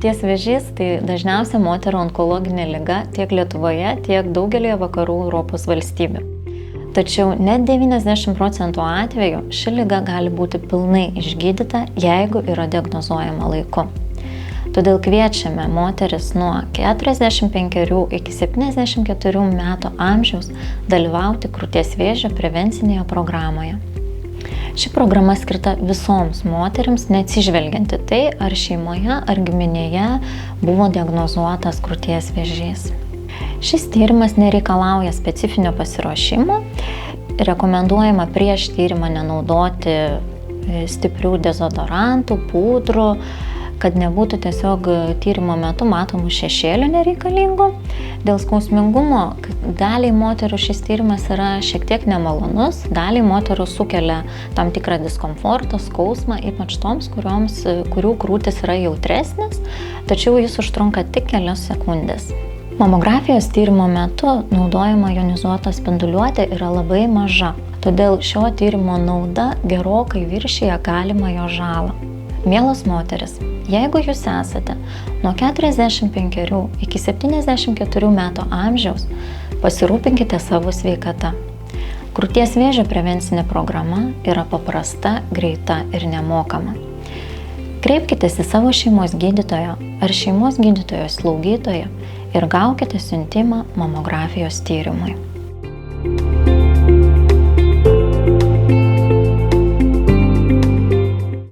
Krūties vėžys tai dažniausia moterų onkologinė liga tiek Lietuvoje, tiek daugelioje vakarų Europos valstybių. Tačiau net 90% atvejų ši liga gali būti pilnai išgydyta, jeigu yra diagnozuojama laiku. Todėl kviečiame moteris nuo 45 iki 74 metų amžiaus dalyvauti krūties vėžio prevencinėje programoje. Ši programa skirta visoms moterims, neatsižvelgianti tai, ar šeimoje, ar giminėje buvo diagnozuotas krūties vėžys. Šis tyrimas nereikalauja specifinio pasiruošimo. Rekomenduojama prieš tyrimą nenaudoti stiprių dezodorantų, pudrų, kad nebūtų tiesiog tyrimo metu matomų šešėlių nereikalingų. Dėl skausmingumo daliai moterų šis tyrimas yra šiek tiek nemalonus, daliai moterų sukelia tam tikrą diskomfortą, skausmą, ypač toms, kurių krūtis yra jautresnis, tačiau jis užtrunka tik kelias sekundės. Mamografijos tyrimo metu naudojama jonizuota spinduliuotė yra labai maža, todėl šio tyrimo nauda gerokai viršija galimą jo žalą. Mielos moteris, jeigu jūs esate nuo 45 iki 74 metų amžiaus, pasirūpinkite savo sveikata. Krūties vėžio prevencinė programa yra paprasta, greita ir nemokama. Kreipkitės į savo šeimos gydytoją ar šeimos gydytojo slaugytoją ir gaukite siuntimą mamografijos tyrimui.